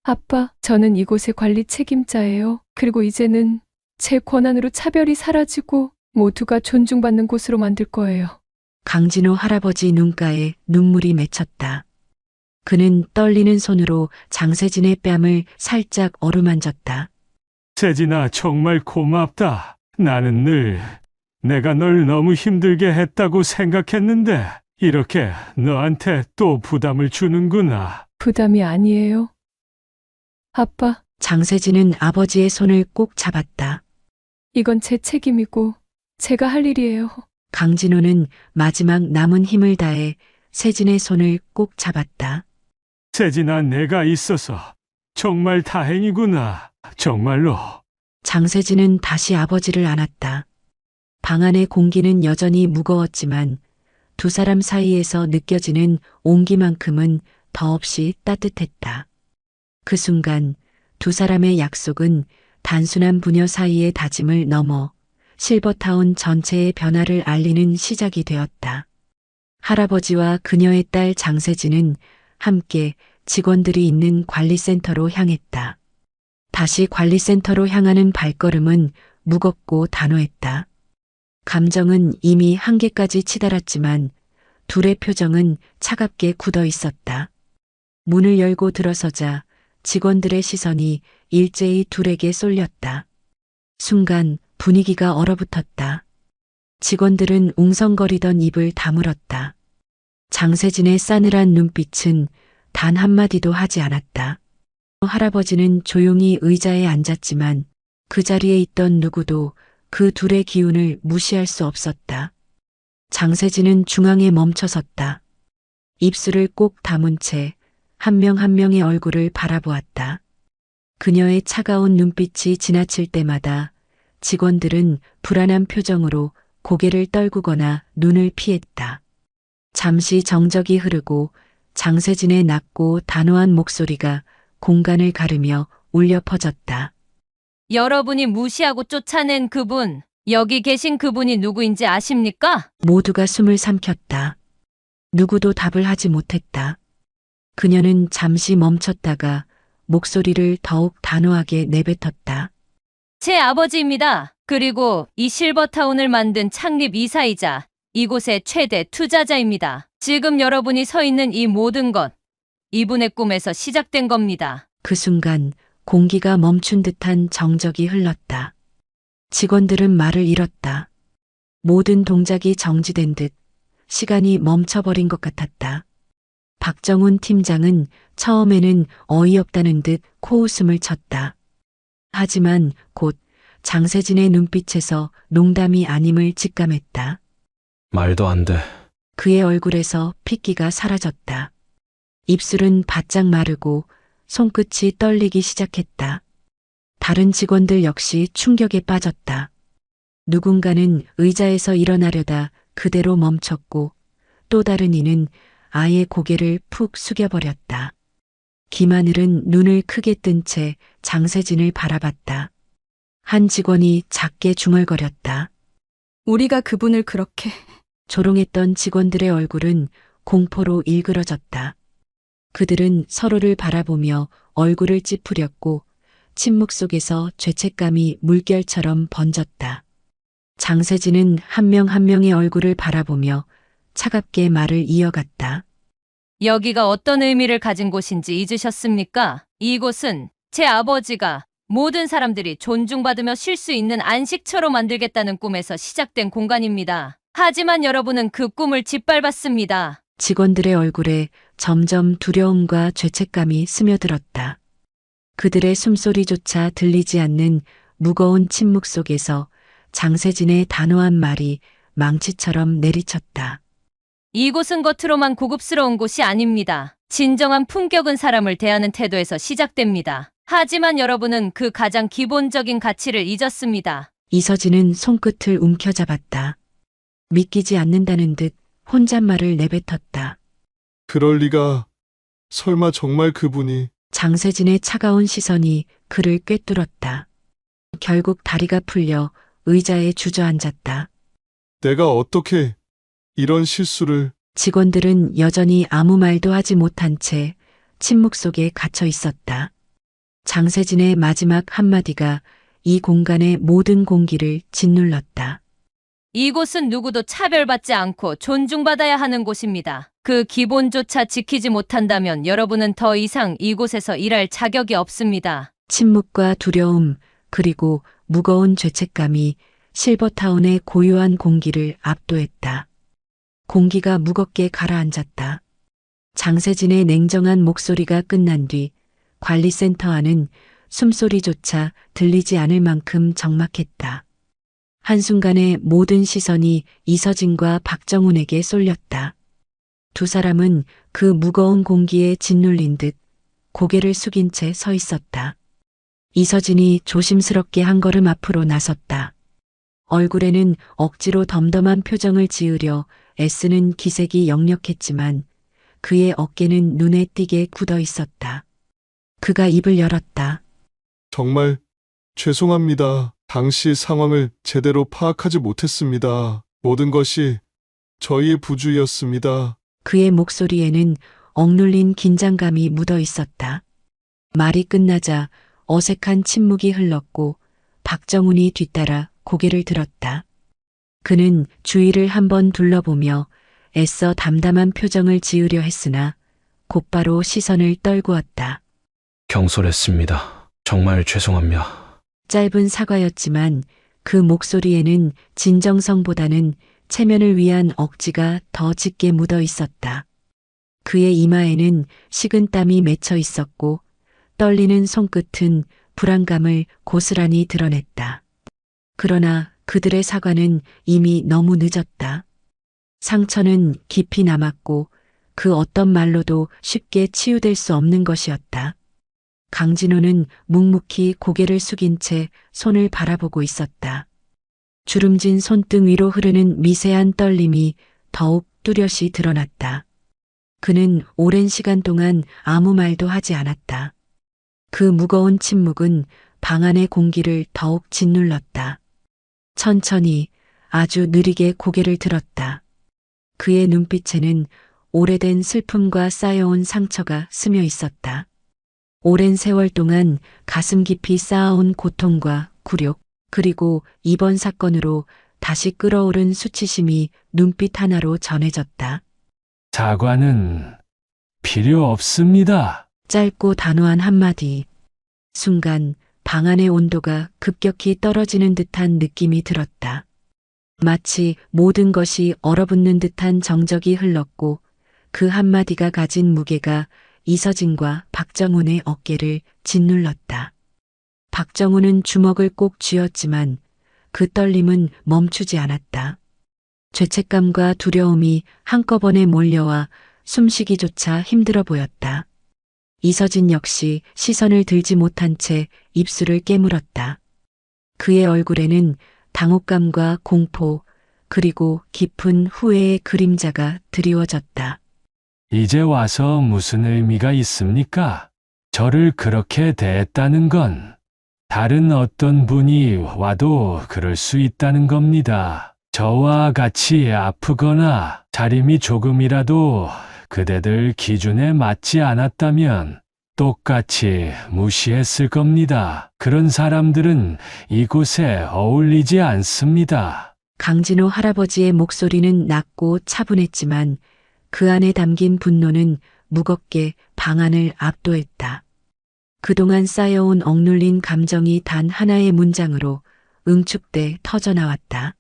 S8: 아빠, 저는 이곳의 관리 책임자예요. 그리고 이제는 제 권한으로 차별이 사라지고 모두가 존중받는 곳으로 만들 거예요.
S2: 강진호 할아버지 눈가에 눈물이 맺혔다. 그는 떨리는 손으로 장세진의 뺨을 살짝 어루만졌다.
S1: 세진아, 정말 고맙다. 나는 늘 내가 널 너무 힘들게 했다고 생각했는데 이렇게 너한테 또 부담을 주는구나.
S8: 부담이 아니에요. 아빠,
S2: 장세진은 아버지의 손을 꼭 잡았다.
S8: 이건 제 책임이고 제가 할 일이에요.
S2: 강진호는 마지막 남은 힘을 다해 세진의 손을 꼭 잡았다.
S1: 세진아, 내가 있어서 정말 다행이구나. 정말로.
S2: 장세진은 다시 아버지를 안았다. 방 안의 공기는 여전히 무거웠지만 두 사람 사이에서 느껴지는 온기만큼은 더없이 따뜻했다. 그 순간 두 사람의 약속은 단순한 부녀 사이의 다짐을 넘어 실버타운 전체의 변화를 알리는 시작이 되었다. 할아버지와 그녀의 딸 장세진은 함께 직원들이 있는 관리센터로 향했다. 다시 관리센터로 향하는 발걸음은 무겁고 단호했다. 감정은 이미 한계까지 치달았지만 둘의 표정은 차갑게 굳어 있었다. 문을 열고 들어서자 직원들의 시선이 일제히 둘에게 쏠렸다. 순간 분위기가 얼어붙었다. 직원들은 웅성거리던 입을 다물었다. 장세진의 싸늘한 눈빛은 단 한마디도 하지 않았다. 할아버지는 조용히 의자에 앉았지만 그 자리에 있던 누구도 그 둘의 기운을 무시할 수 없었다. 장세진은 중앙에 멈춰섰다. 입술을 꼭 다문 채 한 명 한 명의 얼굴을 바라보았다. 그녀의 차가운 눈빛이 지나칠 때마다 직원들은 불안한 표정으로 고개를 떨구거나 눈을 피했다. 잠시 정적이 흐르고 장세진의 낮고 단호한 목소리가 공간을 가르며 울려 퍼졌다.
S7: 여러분이 무시하고 쫓아낸 그분, 여기 계신 그분이 누구인지 아십니까?
S2: 모두가 숨을 삼켰다. 누구도 답을 하지 못했다. 그녀는 잠시 멈췄다가 목소리를 더욱 단호하게 내뱉었다.
S7: 제 아버지입니다. 그리고 이 실버타운을 만든 창립 이사이자 이곳의 최대 투자자입니다. 지금 여러분이 서 있는 이 모든 것, 이분의 꿈에서 시작된 겁니다.
S2: 그 순간 공기가 멈춘 듯한 정적이 흘렀다. 직원들은 말을 잃었다. 모든 동작이 정지된 듯 시간이 멈춰버린 것 같았다. 박정훈 팀장은 처음에는 어이없다는 듯 코웃음을 쳤다. 하지만 곧 장세진의 눈빛에서 농담이 아님을 직감했다.
S3: 말도 안 돼.
S2: 그의 얼굴에서 핏기가 사라졌다. 입술은 바짝 마르고 손끝이 떨리기 시작했다. 다른 직원들 역시 충격에 빠졌다. 누군가는 의자에서 일어나려다 그대로 멈췄고 또 다른 이는 아예 고개를 푹 숙여버렸다. 김하늘은 눈을 크게 뜬 채 장세진을 바라봤다. 한 직원이 작게 중얼거렸다.
S10: 우리가 그분을 그렇게.
S2: 조롱했던 직원들의 얼굴은 공포로 일그러졌다. 그들은 서로를 바라보며 얼굴을 찌푸렸고 침묵 속에서 죄책감이 물결처럼 번졌다. 장세진은 한 명 한 명의 얼굴을 바라보며 차갑게 말을 이어갔다.
S7: 여기가 어떤 의미를 가진 곳인지 잊으셨습니까? 이곳은 제 아버지가 모든 사람들이 존중받으며 쉴 수 있는 안식처로 만들겠다는 꿈에서 시작된 공간입니다. 하지만 여러분은 그 꿈을 짓밟았습니다.
S2: 직원들의 얼굴에 점점 두려움과 죄책감이 스며들었다. 그들의 숨소리조차 들리지 않는 무거운 침묵 속에서 장세진의 단호한 말이 망치처럼 내리쳤다.
S7: 이곳은 겉으로만 고급스러운 곳이 아닙니다. 진정한 품격은 사람을 대하는 태도에서 시작됩니다. 하지만 여러분은 그 가장 기본적인 가치를 잊었습니다.
S2: 이서진은 손끝을 움켜잡았다. 믿기지 않는다는 듯 혼잣말을 내뱉었다.
S6: 그럴 리가. 설마 정말 그분이.
S2: 장세진의 차가운 시선이 그를 꿰뚫었다. 결국 다리가 풀려 의자에 주저앉았다.
S6: 내가 어떻게 이런 실수를...
S2: 직원들은 여전히 아무 말도 하지 못한 채 침묵 속에 갇혀 있었다. 장세진의 마지막 한마디가 이 공간의 모든 공기를 짓눌렀다.
S11: 이곳은 누구도 차별받지 않고 존중받아야 하는 곳입니다. 그 기본조차 지키지 못한다면 여러분은 더 이상 이곳에서 일할 자격이 없습니다.
S2: 침묵과 두려움, 그리고 무거운 죄책감이 실버타운의 고요한 공기를 압도했다. 공기가 무겁게 가라앉았다. 장세진의 냉정한 목소리가 끝난 뒤 관리센터 안은 숨소리조차 들리지 않을 만큼 적막했다. 한순간에 모든 시선이 이서진과 박정훈에게 쏠렸다. 두 사람은 그 무거운 공기에 짓눌린 듯 고개를 숙인 채 서 있었다. 이서진이 조심스럽게 한 걸음 앞으로 나섰다. 얼굴에는 억지로 덤덤한 표정을 지으려 애쓰는 기색이 역력했지만 그의 어깨는 눈에 띄게 굳어 있었다. 그가 입을 열었다.
S6: 정말 죄송합니다. 당시 상황을 제대로 파악하지 못했습니다. 모든 것이 저희의 부주의였습니다.
S2: 그의 목소리에는 억눌린 긴장감이 묻어 있었다. 말이 끝나자 어색한 침묵이 흘렀고 박정훈이 뒤따라 고개를 들었다. 그는 주위를 한번 둘러보며 애써 담담한 표정을 지으려 했으나 곧바로 시선을 떨구었다.
S3: 경솔했습니다. 정말 죄송합니다.
S2: 짧은 사과였지만 그 목소리에는 진정성보다는 체면을 위한 억지가 더 짙게 묻어 있었다. 그의 이마에는 식은땀이 맺혀 있었고 떨리는 손끝은 불안감을 고스란히 드러냈다. 그러나 그들의 사과는 이미 너무 늦었다. 상처는 깊이 남았고 그 어떤 말로도 쉽게 치유될 수 없는 것이었다. 강진호는 묵묵히 고개를 숙인 채 손을 바라보고 있었다. 주름진 손등 위로 흐르는 미세한 떨림이 더욱 뚜렷이 드러났다. 그는 오랜 시간 동안 아무 말도 하지 않았다. 그 무거운 침묵은 방 안의 공기를 더욱 짓눌렀다. 천천히 아주 느리게 고개를 들었다. 그의 눈빛에는 오래된 슬픔과 쌓여온 상처가 스며 있었다. 오랜 세월 동안 가슴 깊이 쌓아온 고통과 굴욕, 그리고 이번 사건으로 다시 끓어오른 수치심이 눈빛 하나로 전해졌다.
S1: 사과는 필요 없습니다.
S2: 짧고 단호한 한마디. 순간 방 안의 온도가 급격히 떨어지는 듯한 느낌이 들었다. 마치 모든 것이 얼어붙는 듯한 정적이 흘렀고 그 한마디가 가진 무게가 이서진과 박정훈의 어깨를 짓눌렀다. 박정훈은 주먹을 꼭 쥐었지만 그 떨림은 멈추지 않았다. 죄책감과 두려움이 한꺼번에 몰려와 숨쉬기조차 힘들어 보였다. 이서진 역시 시선을 들지 못한 채 입술을 깨물었다. 그의 얼굴에는 당혹감과 공포, 그리고 깊은 후회의 그림자가 드리워졌다.
S1: 이제 와서 무슨 의미가 있습니까? 저를 그렇게 대했다는 건 다른 어떤 분이 와도 그럴 수 있다는 겁니다. 저와 같이 아프거나 차림이 조금이라도 그대들 기준에 맞지 않았다면 똑같이 무시했을 겁니다. 그런 사람들은 이곳에 어울리지 않습니다.
S2: 강진호 할아버지의 목소리는 낮고 차분했지만 그 안에 담긴 분노는 무겁게 방 안을 압도했다. 그동안 쌓여온 억눌린 감정이 단 하나의 문장으로 응축돼 터져나왔다.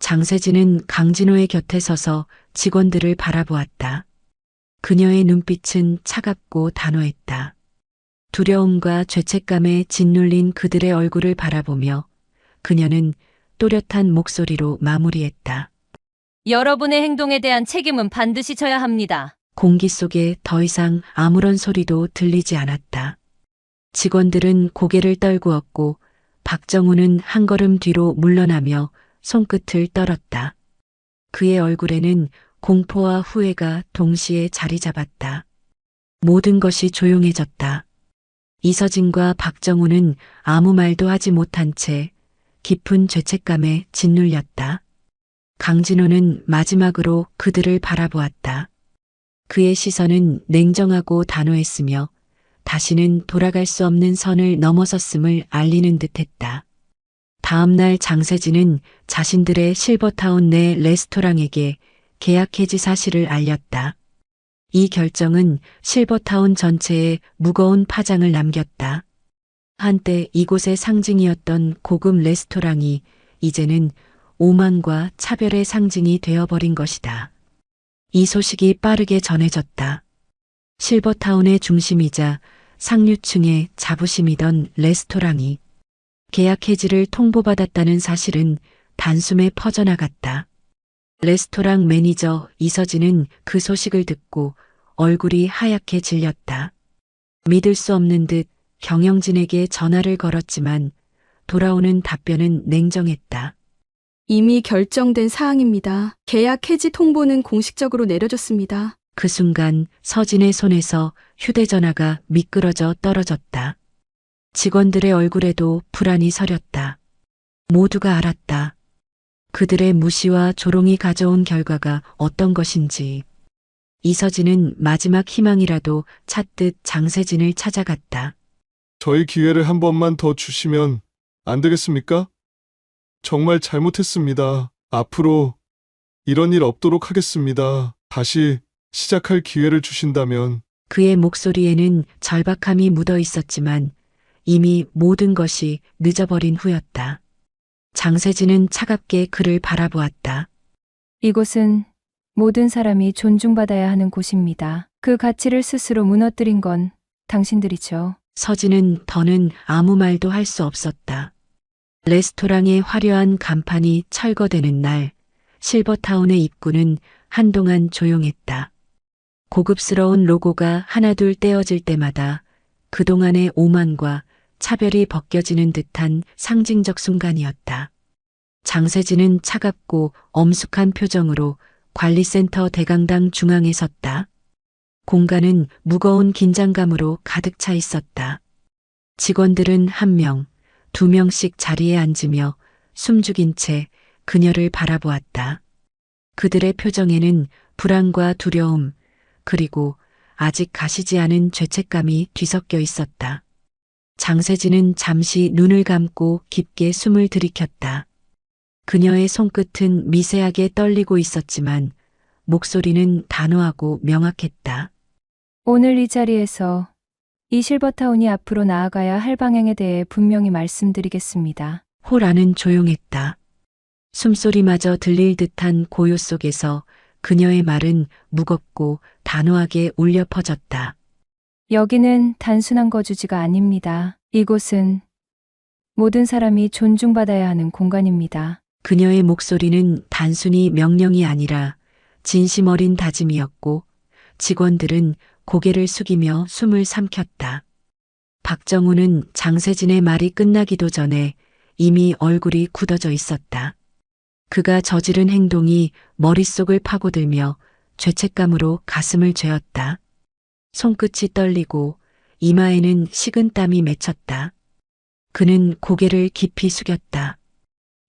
S2: 장세진은 강진호의 곁에 서서 직원들을 바라보았다. 그녀의 눈빛은 차갑고 단호했다. 두려움과 죄책감에 짓눌린 그들의 얼굴을 바라보며 그녀는 또렷한 목소리로 마무리했다.
S11: 여러분의 행동에 대한 책임은 반드시 져야 합니다.
S2: 공기 속에 더 이상 아무런 소리도 들리지 않았다. 직원들은 고개를 떨구었고 박정훈은 한 걸음 뒤로 물러나며 손끝을 떨었다. 그의 얼굴에는 공포와 후회가 동시에 자리 잡았다. 모든 것이 조용해졌다. 이서진과 박정훈은 아무 말도 하지 못한 채 깊은 죄책감에 짓눌렸다. 강진호는 마지막으로 그들을 바라보았다. 그의 시선은 냉정하고 단호했으며 다시는 돌아갈 수 없는 선을 넘어섰음을 알리는 듯했다. 다음 날 장세진은 자신들의 실버타운 내 레스토랑에게 계약 해지 사실을 알렸다. 이 결정은 실버타운 전체에 무거운 파장을 남겼다. 한때 이곳의 상징이었던 고급 레스토랑이 이제는 오만과 차별의 상징이 되어버린 것이다. 이 소식이 빠르게 전해졌다. 실버타운의 중심이자 상류층의 자부심이던 레스토랑이 계약 해지를 통보받았다는 사실은 단숨에 퍼져나갔다. 레스토랑 매니저 이서진은 그 소식을 듣고 얼굴이 하얗게 질렸다. 믿을 수 없는 듯 경영진에게 전화를 걸었지만 돌아오는 답변은 냉정했다.
S10: 이미 결정된 사항입니다. 계약 해지 통보는 공식적으로 내려졌습니다.
S2: 그 순간 서진의 손에서 휴대전화가 미끄러져 떨어졌다. 직원들의 얼굴에도 불안이 서렸다. 모두가 알았다. 그들의 무시와 조롱이 가져온 결과가 어떤 것인지. 이서진은 마지막 희망이라도 찾듯 장세진을 찾아갔다.
S6: 저희 기회를 한 번만 더 주시면 안 되겠습니까? 정말 잘못했습니다. 앞으로 이런 일 없도록 하겠습니다. 다시 시작할 기회를 주신다면.
S2: 그의 목소리에는 절박함이 묻어 있었지만 이미 모든 것이 늦어버린 후였다. 장세진은 차갑게 그를 바라보았다.
S8: 이곳은 모든 사람이 존중받아야 하는 곳입니다. 그 가치를 스스로 무너뜨린 건 당신들이죠.
S2: 서진은 더는 아무 말도 할 수 없었다. 레스토랑의 화려한 간판이 철거되는 날, 실버타운의 입구는 한동안 조용했다. 고급스러운 로고가 하나둘 떼어질 때마다 그동안의 오만과 차별이 벗겨지는 듯한 상징적 순간이었다. 장세진은 차갑고 엄숙한 표정으로 관리센터 대강당 중앙에 섰다. 공간은 무거운 긴장감으로 가득 차 있었다. 직원들은 한 명, 두 명씩 자리에 앉으며 숨죽인 채 그녀를 바라보았다. 그들의 표정에는 불안과 두려움, 그리고 아직 가시지 않은 죄책감이 뒤섞여 있었다. 장세진은 잠시 눈을 감고 깊게 숨을 들이켰다. 그녀의 손끝은 미세하게 떨리고 있었지만 목소리는 단호하고 명확했다.
S8: 오늘 이 자리에서 이 실버타운이 앞으로 나아가야 할 방향에 대해 분명히 말씀드리겠습니다.
S2: 홀 안은 조용했다. 숨소리마저 들릴 듯한 고요 속에서 그녀의 말은 무겁고 단호하게 울려 퍼졌다.
S8: 여기는 단순한 거주지가 아닙니다. 이곳은 모든 사람이 존중받아야 하는 공간입니다.
S2: 그녀의 목소리는 단순히 명령이 아니라 진심 어린 다짐이었고 직원들은 고개를 숙이며 숨을 삼켰다. 박정우는 장세진의 말이 끝나기도 전에 이미 얼굴이 굳어져 있었다. 그가 저지른 행동이 머릿속을 파고들며 죄책감으로 가슴을 죄었다. 손끝이 떨리고 이마에는 식은땀이 맺혔다. 그는 고개를 깊이 숙였다.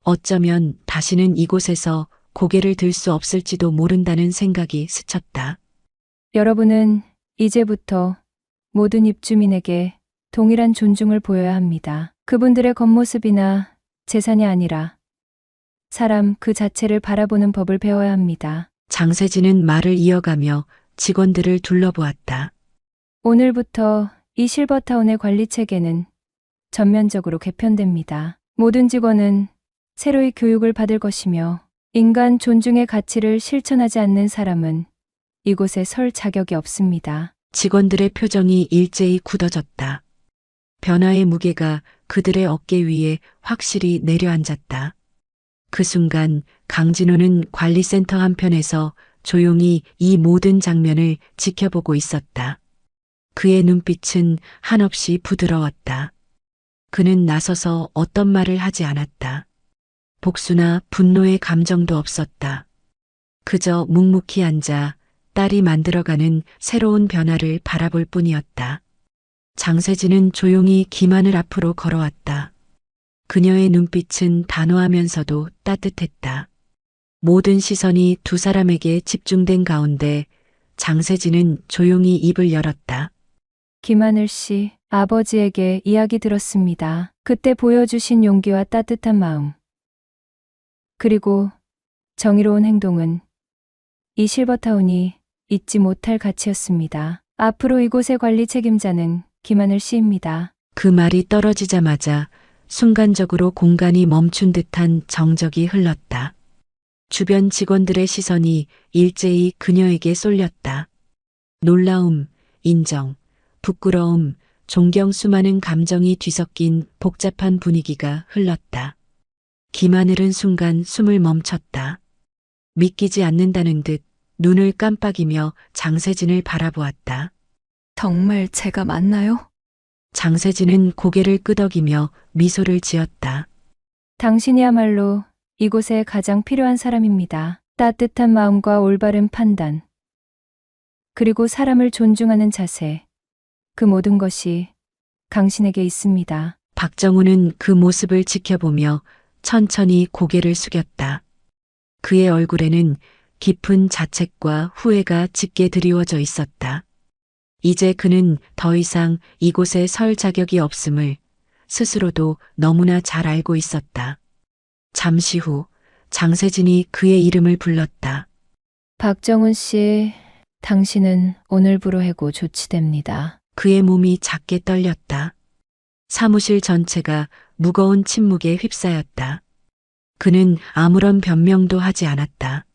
S2: 어쩌면 다시는 이곳에서 고개를 들 수 없을지도 모른다는 생각이 스쳤다.
S8: 여러분은 이제부터 모든 입주민에게 동일한 존중을 보여야 합니다. 그분들의 겉모습이나 재산이 아니라 사람 그 자체를 바라보는 법을 배워야 합니다.
S2: 장세진은 말을 이어가며 직원들을 둘러보았다.
S8: 오늘부터 이 실버타운의 관리 체계는 전면적으로 개편됩니다. 모든 직원은 새로이 교육을 받을 것이며 인간 존중의 가치를 실천하지 않는 사람은 이곳에 설 자격이 없습니다.
S2: 직원들의 표정이 일제히 굳어졌다. 변화의 무게가 그들의 어깨 위에 확실히 내려앉았다. 그 순간 강진호는 관리센터 한편에서 조용히 이 모든 장면을 지켜보고 있었다. 그의 눈빛은 한없이 부드러웠다. 그는 나서서 어떤 말을 하지 않았다. 복수나 분노의 감정도 없었다. 그저 묵묵히 앉아 딸이 만들어가는 새로운 변화를 바라볼 뿐이었다. 장세진은 조용히 기만을 앞으로 걸어왔다. 그녀의 눈빛은 단호하면서도 따뜻했다. 모든 시선이 두 사람에게 집중된 가운데 장세진은 조용히 입을 열었다.
S8: 김하늘 씨, 아버지에게 이야기 들었습니다. 그때 보여주신 용기와 따뜻한 마음. 그리고 정의로운 행동은 이 실버타운이 잊지 못할 가치였습니다. 앞으로 이곳의 관리 책임자는 김하늘 씨입니다.
S2: 그 말이 떨어지자마자 순간적으로 공간이 멈춘 듯한 정적이 흘렀다. 주변 직원들의 시선이 일제히 그녀에게 쏠렸다. 놀라움, 인정, 부끄러움, 존경 수많은 감정이 뒤섞인 복잡한 분위기가 흘렀다. 김하늘은 순간 숨을 멈췄다. 믿기지 않는다는 듯 눈을 깜빡이며 장세진을 바라보았다.
S7: 정말 제가 맞나요?
S2: 장세진은 고개를 끄덕이며 미소를 지었다.
S8: 당신이야말로 이곳에 가장 필요한 사람입니다. 따뜻한 마음과 올바른 판단. 그리고 사람을 존중하는 자세. 그 모든 것이 당신에게 있습니다.
S2: 박정우는 그 모습을 지켜보며 천천히 고개를 숙였다. 그의 얼굴에는 깊은 자책과 후회가 짙게 드리워져 있었다. 이제 그는 더 이상 이곳에 설 자격이 없음을 스스로도 너무나 잘 알고 있었다. 잠시 후 장세진이 그의 이름을 불렀다.
S8: 박정훈 씨, 당신은 오늘부로 해고 조치됩니다.
S2: 그의 몸이 작게 떨렸다. 사무실 전체가 무거운 침묵에 휩싸였다. 그는 아무런 변명도 하지 않았다.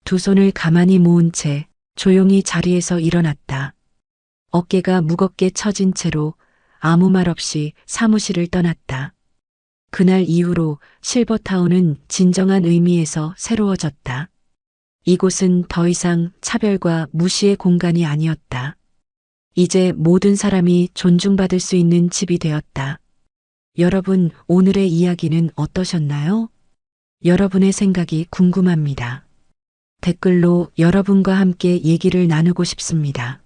S2: 두 손을 가만히 모은 채 조용히 자리에서 일어났다. 어깨가 무겁게 처진 채로 아무 말 없이 사무실을 떠났다. 그날 이후로 실버타운은 진정한 의미에서 새로워졌다. 이곳은 더 이상 차별과 무시의 공간이 아니었다. 이제 모든 사람이 존중받을 수 있는 집이 되었다. 여러분, 오늘의 이야기는 어떠셨나요? 여러분의 생각이 궁금합니다. 댓글로 여러분과 함께 얘기를 나누고 싶습니다.